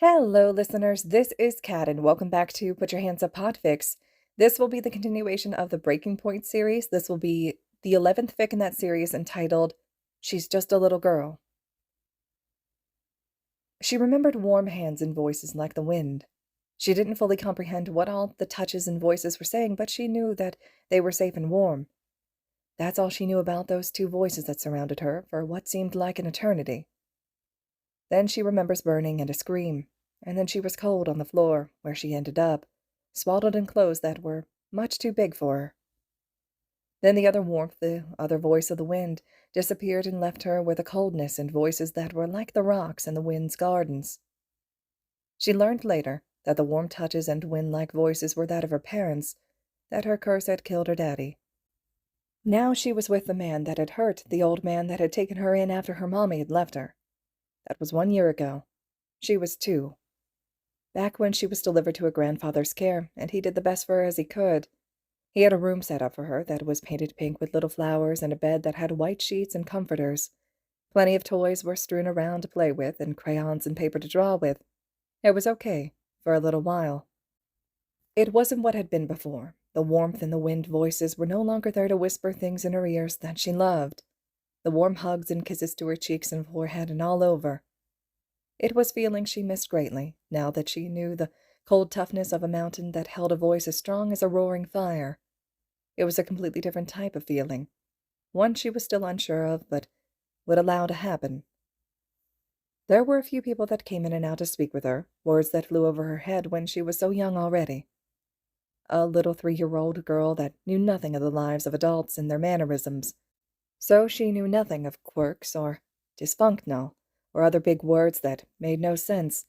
Hello, listeners. This is Kat, and welcome back to Put Your Hands Up Podfics. This will be the continuation of the Breaking Point series. This will be the 11th fic in that series entitled, She's Just a Little Girl. She remembered warm hands and voices like the wind. She didn't fully comprehend what all the touches and voices were saying, but she knew that they were safe and warm. That's all she knew about those two voices that surrounded her for what seemed like an eternity. Then she remembers burning and a scream, and then she was cold on the floor, where she ended up, swaddled in clothes that were much too big for her. Then the other warmth, the other voice of the wind, disappeared and left her with a coldness and voices that were like the rocks in the wind's gardens. She learned later that the warm touches and wind-like voices were that of her parents, that her curse had killed her daddy. Now she was with the man that had hurt the old man that had taken her in after her mommy had left her. That was 1 year ago. She was 2. Back when she was delivered to her grandfather's care, and he did the best for her as he could. He had a room set up for her that was painted pink with little flowers and a bed that had white sheets and comforters. Plenty of toys were strewn around to play with and crayons and paper to draw with. It was okay, for a little while. It wasn't what had been before. The warmth and the wind voices were no longer there to whisper things in her ears that she loved. The warm hugs and kisses to her cheeks and forehead and all over. It was feeling she missed greatly, now that she knew the cold toughness of a mountain that held a voice as strong as a roaring fire. It was a completely different type of feeling, one she was still unsure of, but would allow to happen. There were a few people that came in and out to speak with her, words that flew over her head when she was so young already. A little 3-year-old girl that knew nothing of the lives of adults and their mannerisms, so she knew nothing of quirks or dysfunctional, or other big words that made no sense.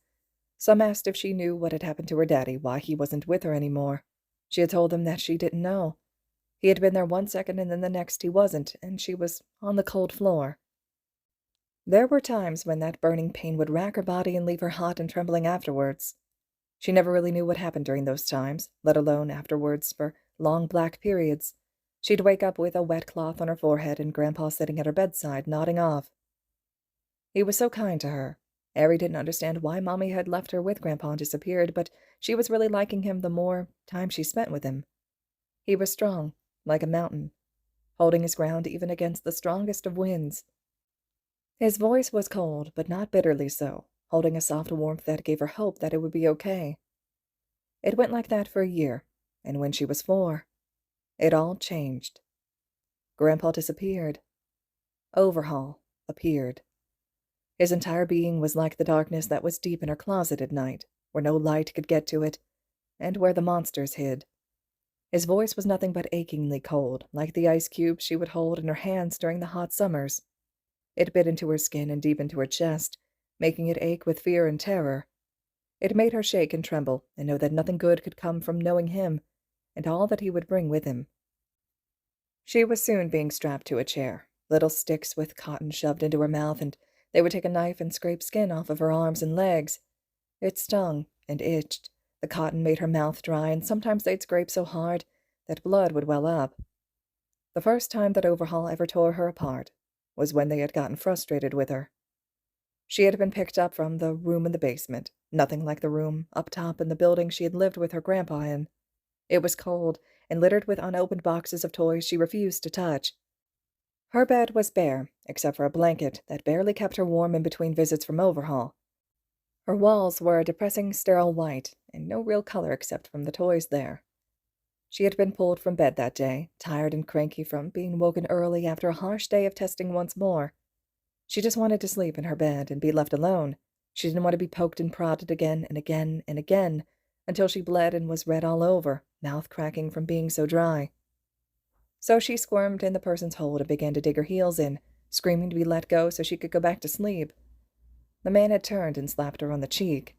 Some asked if she knew what had happened to her daddy, why he wasn't with her anymore. She had told them that she didn't know. He had been there 1 second and then the next he wasn't, and she was on the cold floor. There were times when that burning pain would rack her body and leave her hot and trembling afterwards. She never really knew what happened during those times, let alone afterwards for long black periods. She'd wake up with a wet cloth on her forehead and Grandpa sitting at her bedside, nodding off. He was so kind to her. Arie didn't understand why Mommy had left her with Grandpa and disappeared, but she was really liking him the more time she spent with him. He was strong, like a mountain, holding his ground even against the strongest of winds. His voice was cold, but not bitterly so, holding a soft warmth that gave her hope that it would be okay. It went like that for a year, and when she was 4, it all changed. Grandpa disappeared. Overhaul appeared. His entire being was like the darkness that was deep in her closet at night, where no light could get to it, and where the monsters hid. His voice was nothing but achingly cold, like the ice cubes she would hold in her hands during the hot summers. It bit into her skin and deep into her chest, making it ache with fear and terror. It made her shake and tremble, and know that nothing good could come from knowing him, and all that he would bring with him. She was soon being strapped to a chair, little sticks with cotton shoved into her mouth, and they would take a knife and scrape skin off of her arms and legs. It stung and itched. The cotton made her mouth dry, and sometimes they'd scrape so hard that blood would well up. The first time that Overhaul ever tore her apart was when they had gotten frustrated with her. She had been picked up from the room in the basement, nothing like the room up top in the building she had lived with her grandpa in. It was cold and littered with unopened boxes of toys she refused to touch. Her bed was bare, except for a blanket that barely kept her warm in between visits from Overhaul. Her walls were a depressing sterile white, and no real color except from the toys there. She had been pulled from bed that day, tired and cranky from being woken early after a harsh day of testing once more. She just wanted to sleep in her bed and be left alone. She didn't want to be poked and prodded again and again and again, until she bled and was red all over, mouth cracking from being so dry. So she squirmed in the person's hold and began to dig her heels in, screaming to be let go so she could go back to sleep. The man had turned and slapped her on the cheek.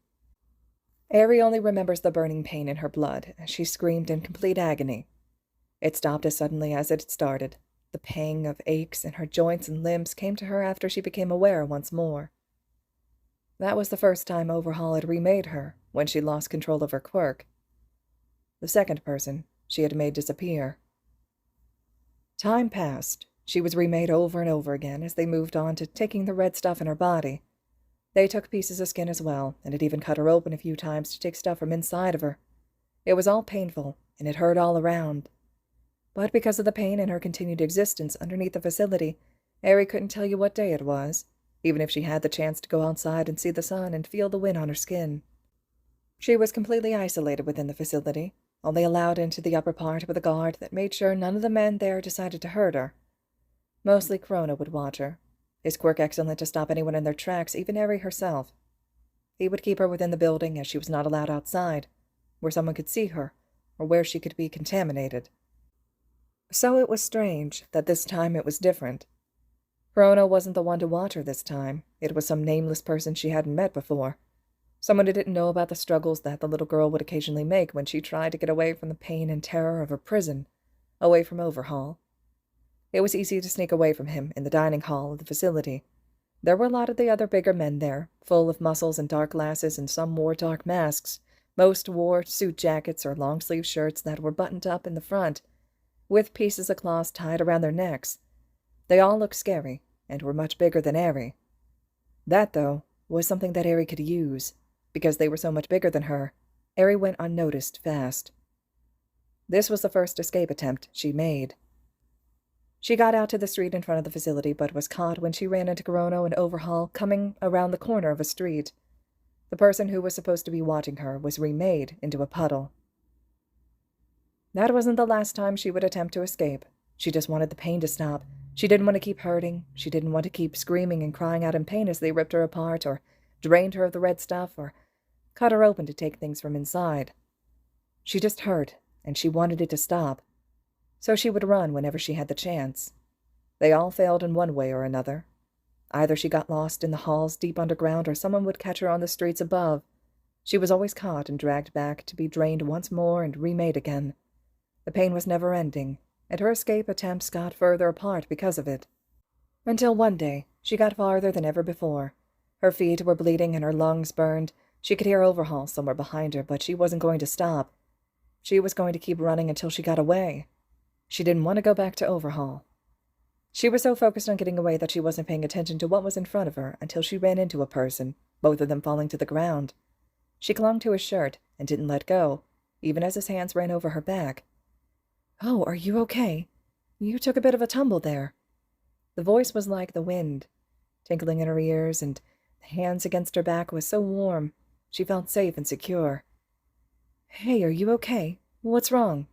Arie only remembers the burning pain in her blood as she screamed in complete agony. It stopped as suddenly as it had started. The pang of aches in her joints and limbs came to her after she became aware once more. That was the first time Overhaul had remade her, when she lost control of her quirk. The second person she had made disappear. Time passed. She was remade over and over again as they moved on to taking the red stuff in her body. They took pieces of skin as well, and it even cut her open a few times to take stuff from inside of her. It was all painful, and it hurt all around. But because of the pain and her continued existence underneath the facility, Arie couldn't tell you what day it was, even if she had the chance to go outside and see the sun and feel the wind on her skin. She was completely isolated within the facility, only allowed into the upper part with a guard that made sure none of the men there decided to hurt her. Mostly Corona would watch her, his quirk excellent to stop anyone in their tracks, even Arie herself. He would keep her within the building, as she was not allowed outside, where someone could see her, or where she could be contaminated. So it was strange that this time it was different. Corona wasn't the one to watch her this time. It was some nameless person she hadn't met before. Someone who didn't know about the struggles that the little girl would occasionally make when she tried to get away from the pain and terror of her prison, away from Overhaul. It was easy to sneak away from him in the dining hall of the facility. There were a lot of the other bigger men there, full of muscles and dark glasses, and some wore dark masks. Most wore suit jackets or long-sleeve shirts that were buttoned up in the front, with pieces of cloth tied around their necks. They all looked scary, and were much bigger than Arie. That, though, was something that Arie could use. Because they were so much bigger than her, Arie went unnoticed fast. This was the first escape attempt she made. She got out to the street in front of the facility, but was caught when she ran into Corona and Overhaul coming around the corner of a street. The person who was supposed to be watching her was remade into a puddle. That wasn't the last time she would attempt to escape. She just wanted the pain to stop. She didn't want to keep hurting. She didn't want to keep screaming and crying out in pain as they ripped her apart, or drained her of the red stuff, or cut her open to take things from inside. She just hurt, and she wanted it to stop. So she would run whenever she had the chance. They all failed in one way or another. Either she got lost in the halls deep underground, or someone would catch her on the streets above. She was always caught and dragged back to be drained once more and remade again. The pain was never ending, and her escape attempts got further apart because of it. Until one day, she got farther than ever before. Her feet were bleeding and her lungs burned. She could hear Overhaul somewhere behind her, but she wasn't going to stop. She was going to keep running until she got away. She didn't want to go back to Overhaul. She was so focused on getting away that she wasn't paying attention to what was in front of her until she ran into a person, both of them falling to the ground. She clung to his shirt and didn't let go, even as his hands ran over her back. "Oh, are you okay? You took a bit of a tumble there." The voice was like the wind, tinkling in her ears, and the hands against her back was so warm. She felt safe and secure. "Hey, are you okay? What's wrong?"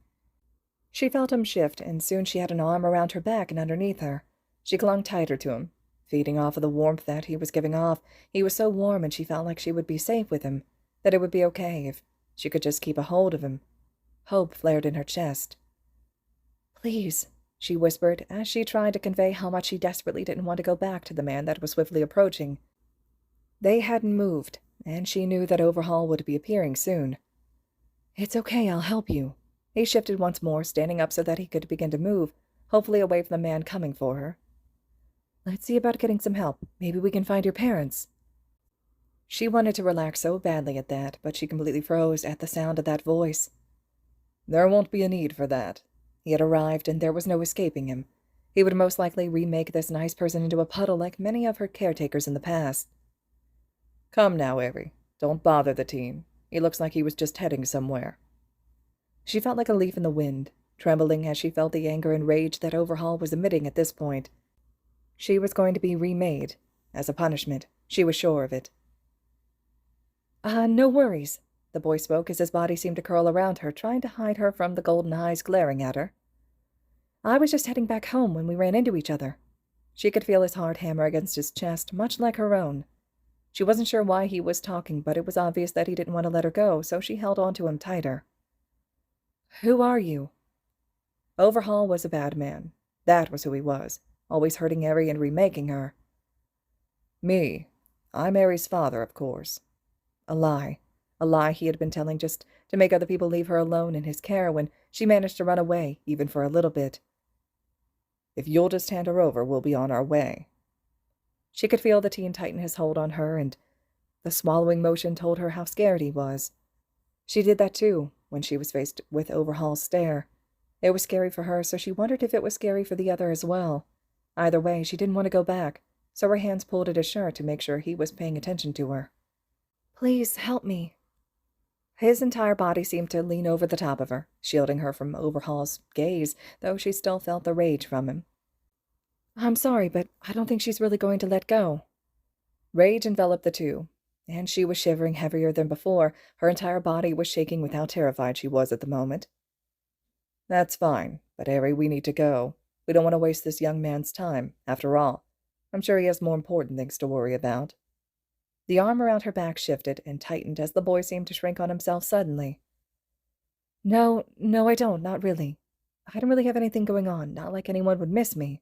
She felt him shift, and soon she had an arm around her back and underneath her. She clung tighter to him, feeding off of the warmth that he was giving off. He was so warm, and she felt like she would be safe with him, that it would be okay if she could just keep a hold of him. Hope flared in her chest. "Please," she whispered, as she tried to convey how much she desperately didn't want to go back to the man that was swiftly approaching. They hadn't moved, and she knew that Overhaul would be appearing soon. "It's okay, I'll help you." He shifted once more, standing up so that he could begin to move, hopefully away from the man coming for her. "Let's see about getting some help. Maybe we can find your parents." She wanted to relax so badly at that, but she completely froze at the sound of that voice. There won't be a need for that. He had arrived, and there was no escaping him. He would most likely remake this nice person into a puddle like many of her caretakers in the past. "Come now, Arie. Don't bother the teen. He looks like he was just heading somewhere." She felt like a leaf in the wind, trembling as she felt the anger and rage that Overhaul was emitting at this point. She was going to be remade, as a punishment. She was sure of it. No worries," the boy spoke as his body seemed to curl around her, trying to hide her from the golden eyes glaring at her. "I was just heading back home when we ran into each other." She could feel his hard hammer against his chest, much like her own. She wasn't sure why he was talking, but it was obvious that he didn't want to let her go, so she held on to him tighter. "Who are you?" Overhaul was a bad man. That was who he was, always hurting Arie and remaking her. "Me. I'm Arie's father, of course." A lie he had been telling just to make other people leave her alone in his care when she managed to run away, even for a little bit. "If you'll just hand her over, we'll be on our way." She could feel the teen tighten his hold on her, and the swallowing motion told her how scared he was. She did that too, when she was faced with Overhaul's stare. It was scary for her, so she wondered if it was scary for the other as well. Either way, she didn't want to go back. so her hands pulled at his shirt to make sure he was paying attention to her. "Please help me." His entire body seemed to lean over the top of her, shielding her from Overhaul's gaze, though she still felt the rage from him. "I'm sorry, but I don't think she's really going to let go." Rage enveloped the two, and she was shivering heavier than before. Her entire body was shaking with how terrified she was at the moment. "That's fine, but Arie, we need to go. We don't want to waste this young man's time, after all. I'm sure he has more important things to worry about." The arm around her back shifted and tightened as the boy seemed to shrink on himself suddenly. No, I don't, not really. I don't really have anything going on, not like anyone would miss me."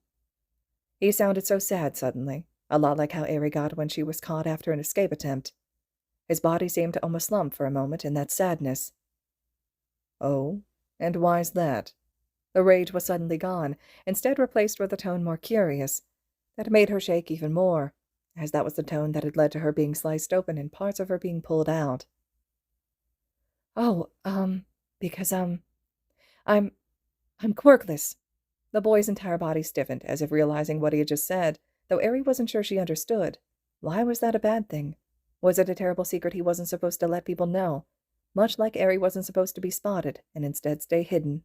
He sounded so sad suddenly, a lot like how Arie got when she was caught after an escape attempt. His body seemed to almost slump for a moment in that sadness. "Oh, and why's that?" The rage was suddenly gone, instead replaced with a tone more curious, that made her shake even more, as that was the tone that had led to her being sliced open and parts of her being pulled out. "Oh, because, I'm quirkless." The boy's entire body stiffened, as if realizing what he had just said, though Arie wasn't sure she understood. Why was that a bad thing? Was it a terrible secret he wasn't supposed to let people know? Much like Arie wasn't supposed to be spotted, and instead stay hidden.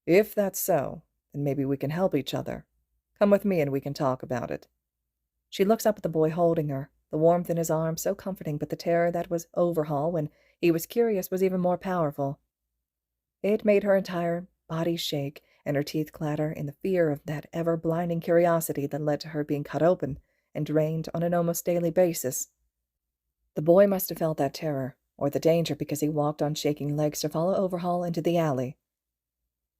"If that's so, then maybe we can help each other. Come with me and we can talk about it." She looks up at the boy holding her, the warmth in his arms so comforting, but the terror that was Overhaul when he was curious was even more powerful. It made her entire body shake and her teeth clatter in the fear of that ever-blinding curiosity that led to her being cut open and drained on an almost daily basis. The boy must have felt that terror, or the danger, because he walked on shaking legs to follow Overhaul into the alley.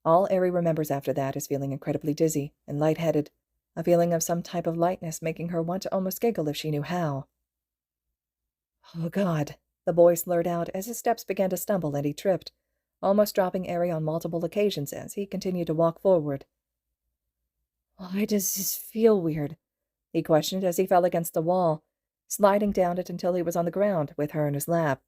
All Arie remembers after that is feeling incredibly dizzy and lightheaded, a feeling of some type of lightness making her want to almost giggle if she knew how. "Oh, God," the boy slurred out as his steps began to stumble and he tripped, almost dropping Arie on multiple occasions as he continued to walk forward. "Why does this feel weird?" he questioned as he fell against the wall, sliding down it until he was on the ground with her in his lap.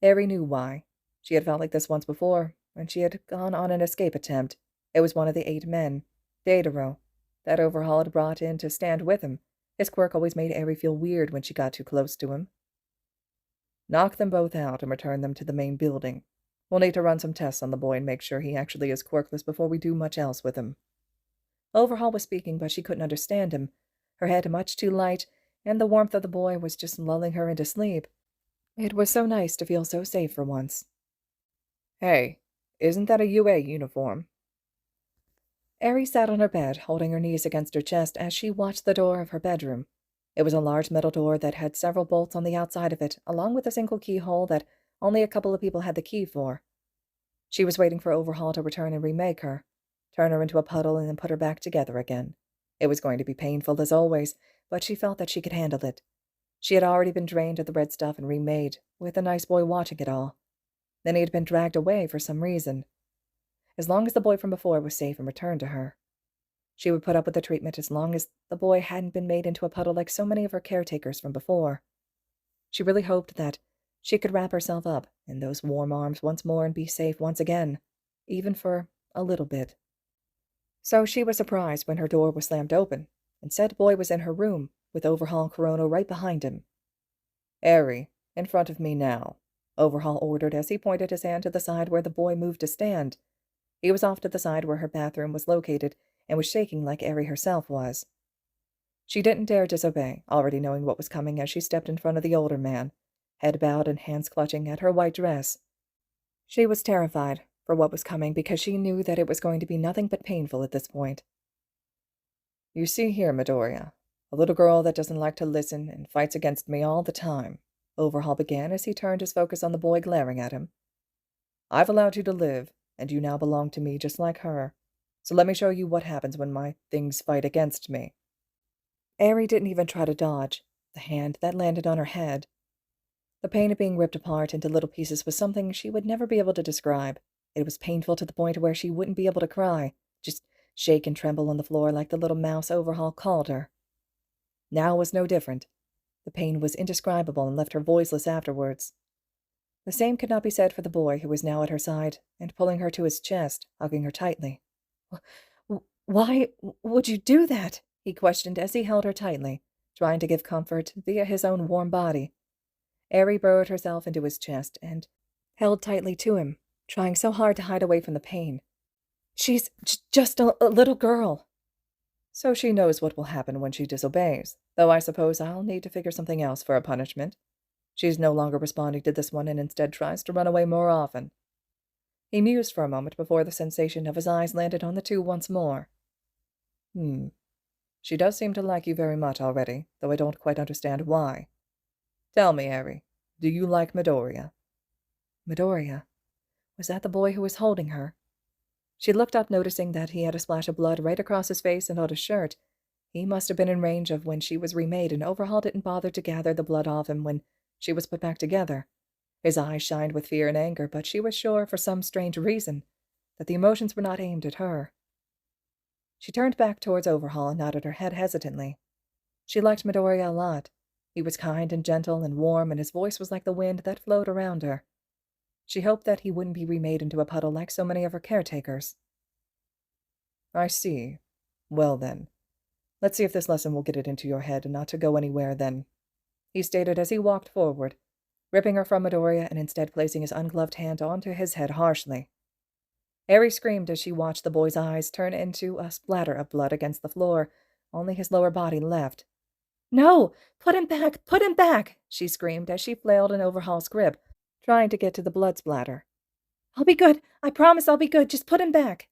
Arie knew why. She had felt like this once before, when she had gone on an escape attempt. It was one of the 8 men, Dataro, that Overhaul had brought in to stand with him. His quirk always made Arie feel weird when she got too close to him. "Knock them both out and return them to the main building. We'll need to run some tests on the boy and make sure he actually is quirkless before we do much else with him." Overhaul was speaking, but she couldn't understand him. Her head much too light, and the warmth of the boy was just lulling her into sleep. It was so nice to feel so safe for once. "Hey, isn't that a UA uniform?" Arie sat on her bed, holding her knees against her chest as she watched the door of her bedroom. It was a large metal door that had several bolts on the outside of it, along with a single keyhole that only a couple of people had the key for. She was waiting for Overhaul to return and remake her, turn her into a puddle and then put her back together again. It was going to be painful as always, but she felt that she could handle it. She had already been drained of the red stuff and remade, with a nice boy watching it all. Then he had been dragged away for some reason. As long as the boy from before was safe and returned to her, she would put up with the treatment as long as the boy hadn't been made into a puddle like so many of her caretakers from before. She really hoped that she could wrap herself up in those warm arms once more and be safe once again, even for a little bit. So she was surprised when her door was slammed open, and said boy was in her room, with Overhaul Corono right behind him. "Arie, in front of me now," Overhaul ordered as he pointed his hand to the side where the boy moved to stand. He was off to the side where her bathroom was located, and was shaking like Arie herself was. She didn't dare disobey, already knowing what was coming as she stepped in front of the older man, head bowed and hands clutching at her white dress. She was terrified for what was coming because she knew that it was going to be nothing but painful at this point. "You see here, Midoriya, a little girl that doesn't like to listen and fights against me all the time," Overhaul began as he turned his focus on the boy glaring at him. "I've allowed you to live, and you now belong to me just like her. So let me show you what happens when my things fight against me." Arie didn't even try to dodge the hand that landed on her head. The pain of being ripped apart into little pieces was something she would never be able to describe. It was painful to the point where she wouldn't be able to cry, just shake and tremble on the floor like the little mouse Overhaul called her. Now was no different. The pain was indescribable and left her voiceless afterwards. The same could not be said for the boy who was now at her side and pulling her to his chest, hugging her tightly. "Why would you do that?" he questioned as he held her tightly, trying to give comfort via his own warm body. Arie burrowed herself into his chest and held tightly to him, trying so hard to hide away from the pain. She's just a little girl. So she knows what will happen when she disobeys, though I suppose I'll need to figure something else for a punishment. She's no longer responding to this one and instead tries to run away more often. He mused for a moment before the sensation of his eyes landed on the two once more. She does seem to like you very much already, though I don't quite understand why. Tell me, Arie, do you like Midoriya? Midoriya? Was that the boy who was holding her? She looked up, noticing that he had a splash of blood right across his face and on his shirt. He must have been in range of when she was remade, and Overhaul didn't bother to gather the blood off him when she was put back together. His eyes shined with fear and anger, but she was sure, for some strange reason, that the emotions were not aimed at her. She turned back towards Overhaul and nodded her head hesitantly. She liked Midoriya a lot. He was kind and gentle and warm, and his voice was like the wind that flowed around her. She hoped that he wouldn't be remade into a puddle like so many of her caretakers. I see. Well then, let's see if this lesson will get it into your head not to go anywhere then, he stated as he walked forward, ripping her from Midoriya and instead placing his ungloved hand onto his head harshly. Arie screamed as she watched the boy's eyes turn into a splatter of blood against the floor, only his lower body left. No! Put him back! Put him back! She screamed as she flailed in Overhaul's grip, trying to get to the blood splatter. I'll be good. I promise I'll be good. Just put him back.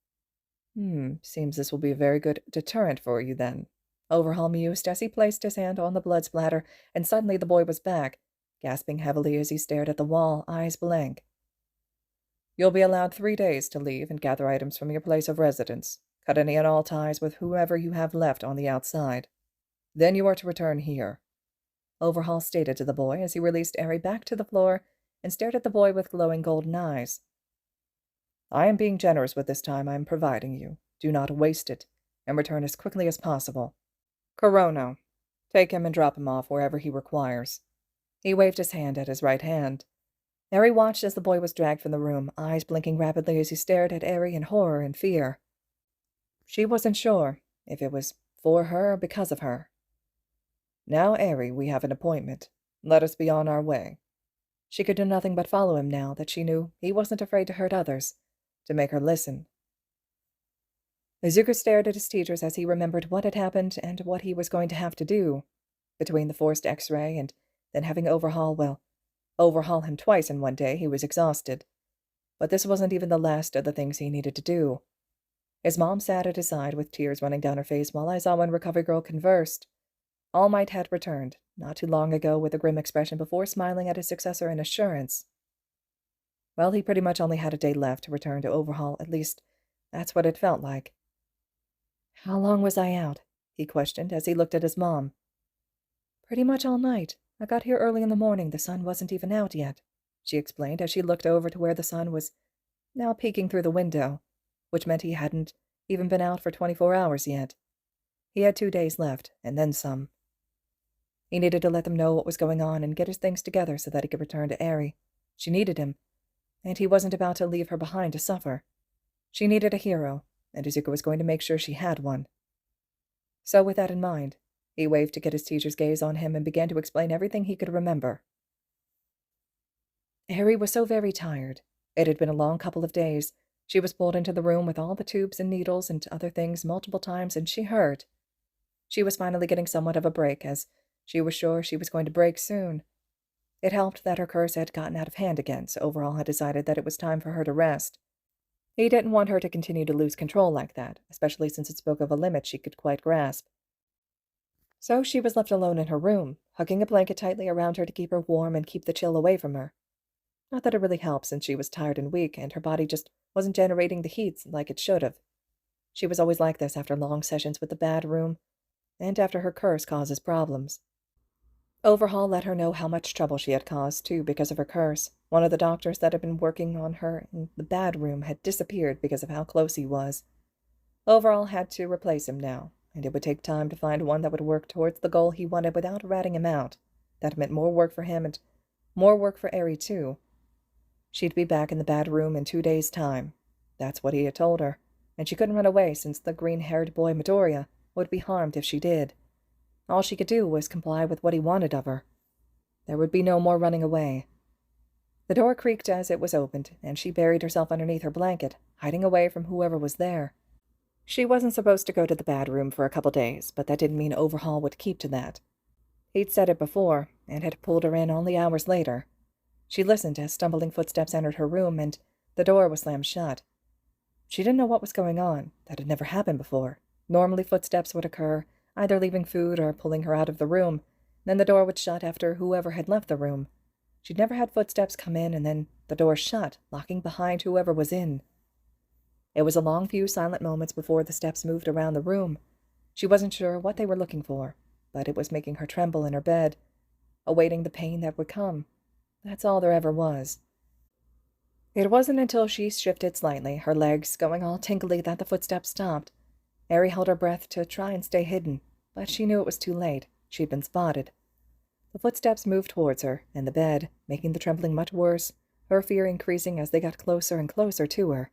Seems this will be a very good deterrent for you then, Overhaul mused as he placed his hand on the blood splatter, and suddenly the boy was back, gasping heavily as he stared at the wall, eyes blank. You'll be allowed 3 days to leave and gather items from your place of residence. Cut any and all ties with whoever you have left on the outside. Then you are to return here, Overhaul stated to the boy as he released Arie back to the floor and stared at the boy with glowing golden eyes. I am being generous with this time I am providing you. Do not waste it, and return as quickly as possible. Corono, take him and drop him off wherever he requires. He waved his hand at his right hand. Arie watched as the boy was dragged from the room, eyes blinking rapidly as he stared at Arie in horror and fear. She wasn't sure if it was for her or because of her. Now, Arie, we have an appointment. Let us be on our way. She could do nothing but follow him now that she knew he wasn't afraid to hurt others, to make her listen. Izuku stared at his teachers as he remembered what had happened and what he was going to have to do. Between the forced X-ray and then having overhaul him twice in one day, he was exhausted. But this wasn't even the last of the things he needed to do. His mom sat at his side with tears running down her face while Aizawa and Recovery Girl conversed. All Might had returned, not too long ago, with a grim expression before smiling at his successor in assurance. Well, he pretty much only had a day left to return to Overhaul, at least that's what it felt like. How long was I out? He questioned as he looked at his mom. Pretty much all night. I got here early in the morning. The sun wasn't even out yet, she explained as she looked over to where the sun was now peeking through the window, which meant he hadn't even been out for 24 hours yet. He had 2 days left, and then some. He needed to let them know what was going on and get his things together so that he could return to Arie. She needed him, and he wasn't about to leave her behind to suffer. She needed a hero, and Izuku was going to make sure she had one. So with that in mind, he waved to get his teacher's gaze on him and began to explain everything he could remember. Arie was so very tired. It had been a long couple of days. She was pulled into the room with all the tubes and needles and other things multiple times, and she hurt. She was finally getting somewhat of a break, as she was sure she was going to break soon. It helped that her curse had gotten out of hand again, so Overhaul had decided that it was time for her to rest. He didn't want her to continue to lose control like that, especially since it spoke of a limit she could quite grasp. So she was left alone in her room, hugging a blanket tightly around her to keep her warm and keep the chill away from her. Not that it really helped, since she was tired and weak, and her body just wasn't generating the heat like it should have. She was always like this after long sessions with the bad room, and after her curse causes problems. Overhaul let her know how much trouble she had caused, too, because of her curse. One of the doctors that had been working on her in the bad room had disappeared because of how close he was. Overhaul had to replace him now, and it would take time to find one that would work towards the goal he wanted without ratting him out. That meant more work for him and more work for Arie, too. She'd be back in the bad room in 2 days' time. That's what he had told her, and she couldn't run away since the green-haired boy Midoriya would be harmed if she did. All she could do was comply with what he wanted of her. There would be no more running away. The door creaked as it was opened, and she buried herself underneath her blanket, hiding away from whoever was there. She wasn't supposed to go to the bad room for a couple days, but that didn't mean Overhaul would keep to that. He'd said it before, and had pulled her in only hours later. She listened as stumbling footsteps entered her room, and the door was slammed shut. She didn't know what was going on. That had never happened before. Normally footsteps would occur, either leaving food or pulling her out of the room. Then the door would shut after whoever had left the room. She'd never had footsteps come in and then the door shut, locking behind whoever was in. It was a long few silent moments before the steps moved around the room. She wasn't sure what they were looking for, but it was making her tremble in her bed, awaiting the pain that would come. That's all there ever was. It wasn't until she shifted slightly, her legs going all tingly, that the footsteps stopped. Arie held her breath to try and stay hidden, but she knew it was too late. She'd been spotted. The footsteps moved towards her, and the bed, making the trembling much worse, her fear increasing as they got closer and closer to her.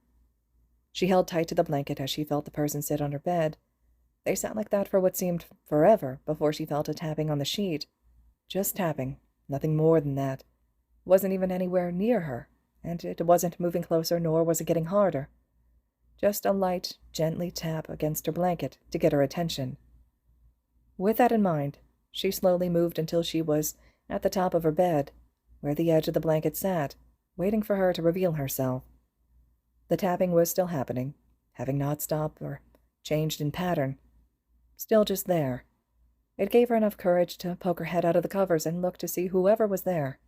She held tight to the blanket as she felt the person sit on her bed. They sat like that for what seemed forever before she felt a tapping on the sheet. Just tapping, nothing more than that. It wasn't even anywhere near her, and it wasn't moving closer, nor was it getting harder. Just a light, gently tap against her blanket to get her attention. With that in mind, she slowly moved until she was at the top of her bed, where the edge of the blanket sat, waiting for her to reveal herself. The tapping was still happening, having not stopped or changed in pattern. Still just there. It gave her enough courage to poke her head out of the covers and look to see whoever was there.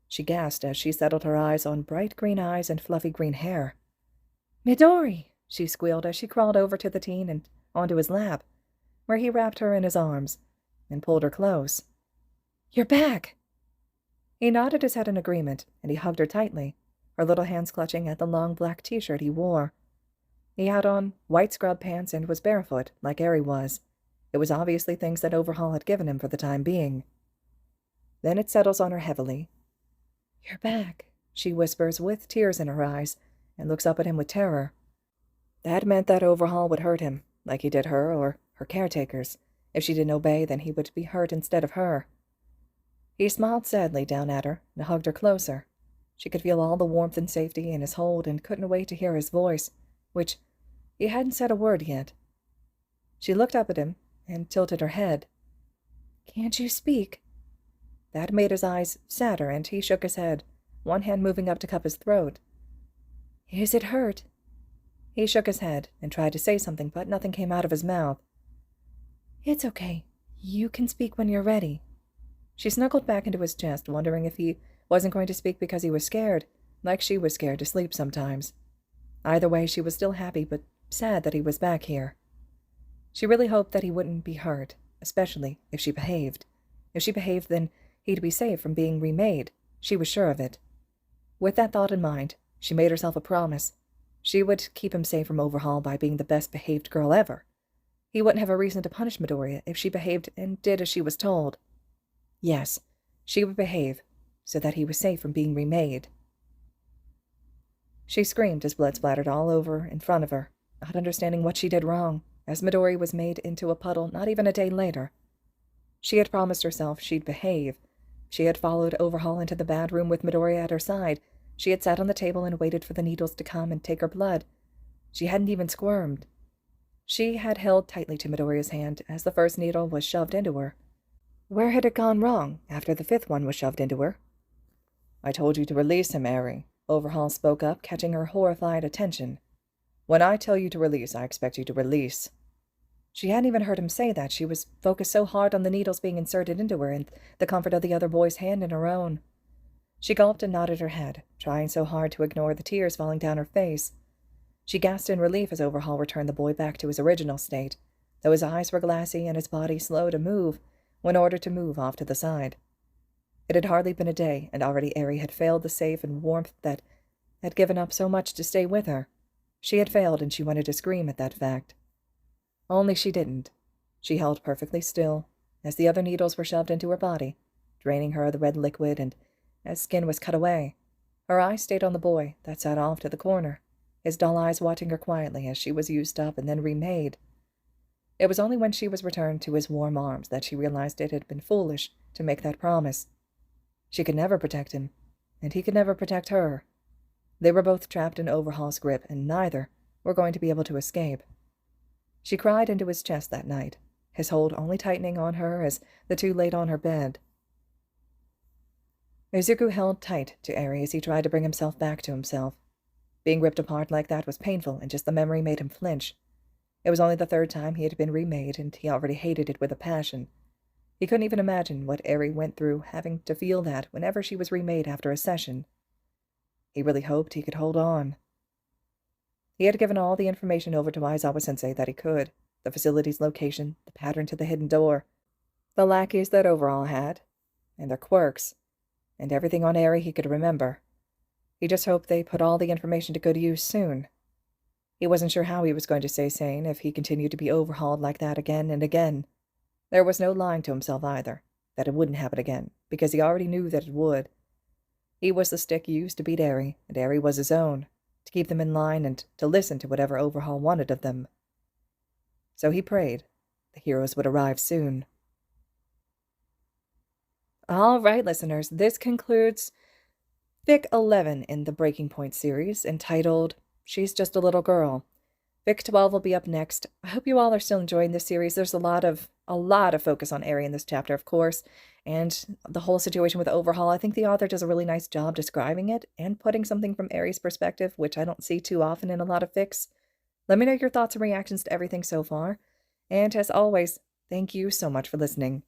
She gasped as she settled her eyes on bright green eyes and fluffy green hair. "Midori!" she squealed as she crawled over to the teen and onto his lap, where he wrapped her in his arms and pulled her close. "You're back!" He nodded his head in agreement, and he hugged her tightly, her little hands clutching at the long black t-shirt he wore. He had on white scrub pants and was barefoot, like Arie was. It was obviously things that Overhaul had given him for the time being. Then it settles on her heavily. "You're back," she whispers with tears in her eyes, and looks up at him with terror. That meant that Overhaul would hurt him, like he did her or her caretakers. If she didn't obey, then he would be hurt instead of her. He smiled sadly down at her and hugged her closer. She could feel all the warmth and safety in his hold and couldn't wait to hear his voice, which he hadn't said a word yet. She looked up at him and tilted her head. "Can't you speak?" That made his eyes sadder, and he shook his head, one hand moving up to cup his throat. "Is it hurt?" He shook his head and tried to say something, but nothing came out of his mouth. "It's okay. You can speak when you're ready." She snuggled back into his chest, wondering if he wasn't going to speak because he was scared, like she was scared to sleep sometimes. Either way, she was still happy but sad that he was back here. She really hoped that he wouldn't be hurt, especially if she behaved. If she behaved, then he'd be safe from being remade. She was sure of it. With that thought in mind, she made herself a promise. She would keep him safe from Overhaul by being the best-behaved girl ever. He wouldn't have a reason to punish Midoriya if she behaved and did as she was told. Yes, she would behave, so that he was safe from being remade. She screamed as blood splattered all over in front of her, not understanding what she did wrong, as Midori was made into a puddle not even a day later. She had promised herself she'd behave. She had followed Overhaul into the bad room with Midoriya at her side. She had sat on the table and waited for the needles to come and take her blood. She hadn't even squirmed. She had held tightly to Midoriya's hand as the first needle was shoved into her. Where had it gone wrong after the fifth one was shoved into her? "I told you to release him, Arie," Overhaul spoke up, catching her horrified attention. "When I tell you to release, I expect you to release." She hadn't even heard him say that. She was focused so hard on the needles being inserted into her and the comfort of the other boy's hand in her own. She gulped and nodded her head, trying so hard to ignore the tears falling down her face. She gasped in relief as Overhaul returned the boy back to his original state, though his eyes were glassy and his body slow to move when ordered to move off to the side. It had hardly been a day, and already Arie had failed the safe and warmth that had given up so much to stay with her. She had failed, and she wanted to scream at that fact. Only she didn't. She held perfectly still as the other needles were shoved into her body, draining her of the red liquid, and as skin was cut away, her eyes stayed on the boy that sat off to the corner, his dull eyes watching her quietly as she was used up and then remade. It was only when she was returned to his warm arms that she realized it had been foolish to make that promise. She could never protect him, and he could never protect her. They were both trapped in Overhaul's grip, and neither were going to be able to escape. She cried into his chest that night, his hold only tightening on her as the two laid on her bed. Izuku held tight to Arie as he tried to bring himself back to himself. Being ripped apart like that was painful, and just the memory made him flinch. It was only the third time he had been remade, and he already hated it with a passion. He couldn't even imagine what Arie went through having to feel that whenever she was remade after a session. He really hoped he could hold on. He had given all the information over to Aizawa-sensei that he could, the facility's location, the pattern to the hidden door, the lackeys that Overhaul had, and their quirks, and everything on Arie he could remember. He just hoped they put all the information to good use soon. He wasn't sure how he was going to stay sane if he continued to be overhauled like that again and again. There was no lying to himself either, that it wouldn't happen again, because he already knew that it would. He was the stick used to beat Arie, and Arie was his own, to keep them in line and to listen to whatever Overhaul wanted of them. So he prayed the heroes would arrive soon. All right, listeners, this concludes Fic 11 in the Breaking Point series, entitled She's Just a Little Girl. Fic 12 will be up next. I hope you all are still enjoying this series. There's a lot of focus on Arie in this chapter, of course, and the whole situation with Overhaul. I think the author does a really nice job describing it and putting something from Arie's perspective, which I don't see too often in a lot of fics. Let me know your thoughts and reactions to everything so far. And as always, thank you so much for listening.